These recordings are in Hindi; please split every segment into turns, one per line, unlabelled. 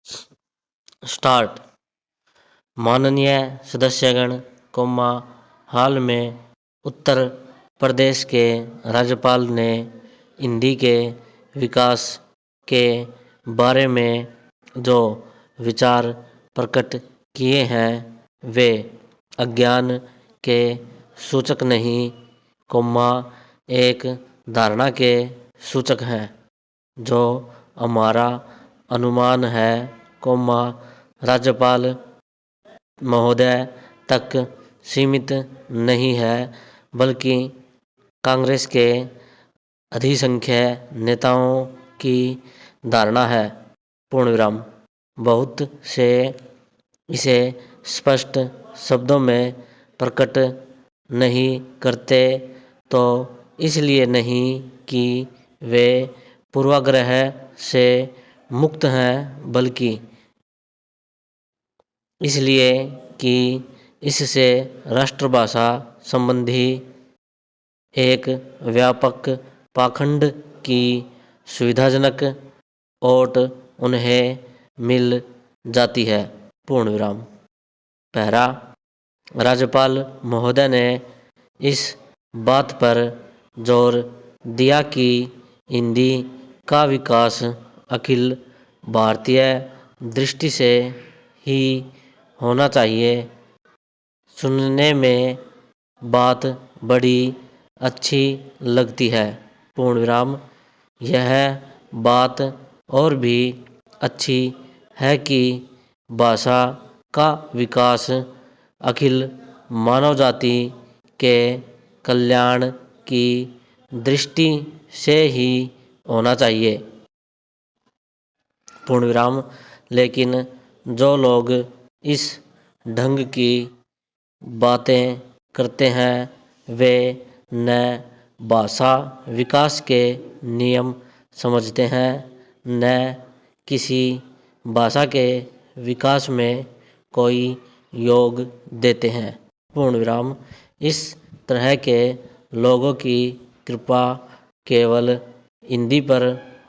स्टार्ट। माननीय सदस्यगण, हाल में उत्तर प्रदेश के राज्यपाल ने हिंदी के विकास के बारे में जो विचार प्रकट किए हैं वे अज्ञान के सूचक नहीं, एक धारणा के सूचक हैं। जो हमारा अनुमान है, राज्यपाल महोदय तक सीमित नहीं है, बल्कि कांग्रेस के अधिसंख्यक नेताओं की धारणा है। बहुत से इसे स्पष्ट शब्दों में प्रकट नहीं करते, तो इसलिए नहीं कि वे पूर्वाग्रह से मुक्त हैं, बल्कि इसलिए कि इससे राष्ट्रभाषा संबंधी एक व्यापक पाखंड की सुविधाजनक ओट उन्हें मिल जाती है। पहला, राज्यपाल महोदय ने इस बात पर जोर दिया कि हिंदी का विकास अखिल भारतीय दृष्टि से ही होना चाहिए। सुनने में बात बड़ी अच्छी लगती है। यह बात और भी अच्छी है कि भाषा का विकास अखिल मानव जाति के कल्याण की दृष्टि से ही होना चाहिए। लेकिन जो लोग इस ढंग की बातें करते हैं, वे न भाषा विकास के नियम समझते हैं, न किसी भाषा के विकास में कोई योग देते हैं। इस तरह के लोगों की कृपा केवल हिंदी पर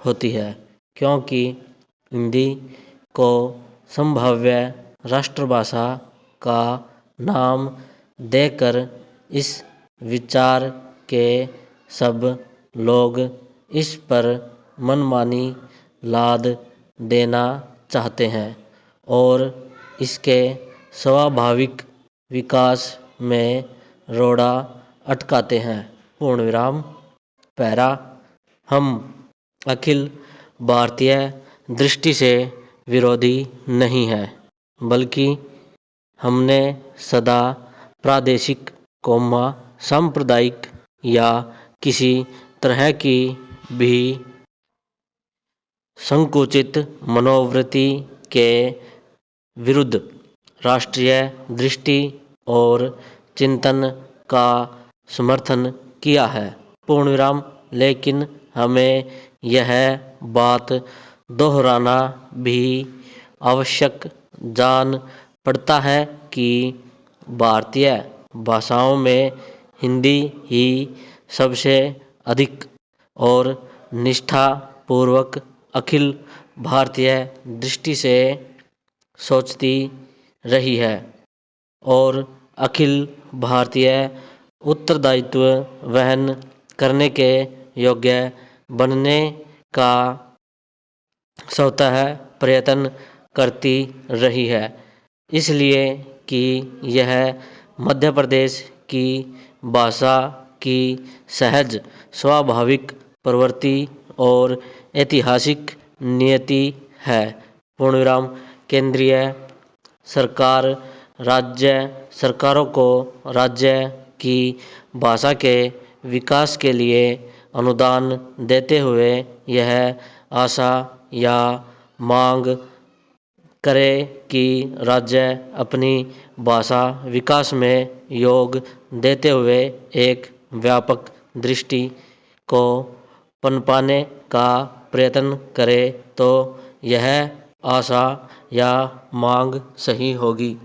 होती है, क्योंकि हिंदी को संभाव्य राष्ट्रभाषा का नाम देकर इस विचार के सब लोग इस पर मनमानी लाद देना चाहते हैं और इसके स्वाभाविक विकास में रोड़ा अटकाते हैं। पहला, हम अखिल भारतीय दृष्टि से विरोधी नहीं है, बल्कि हमने सदा प्रादेशिक, सांप्रदायिक या किसी तरह की भी संकुचित मनोवृत्ति के विरुद्ध राष्ट्रीय दृष्टि और चिंतन का समर्थन किया है। लेकिन हमें यह बात दोहराना भी आवश्यक जान पड़ता है कि भारतीय भाषाओं में हिंदी ही सबसे अधिक और निष्ठापूर्वक अखिल भारतीय दृष्टि से सोचती रही है और अखिल भारतीय उत्तरदायित्व वहन करने के योग्य बनने का स्वतः प्रयत्न करती रही है, इसलिए कि यह मध्य प्रदेश की भाषा की सहज स्वाभाविक प्रवृत्ति और ऐतिहासिक नियति है। केंद्रीय सरकार राज्य सरकारों को राज्य की भाषा के विकास के लिए अनुदान देते हुए यह आशा या मांग करे कि राज्य अपनी भाषा विकास में योग देते हुए एक व्यापक दृष्टि को पनपाने का प्रयत्न करे, तो यह आशा या मांग सही होगी।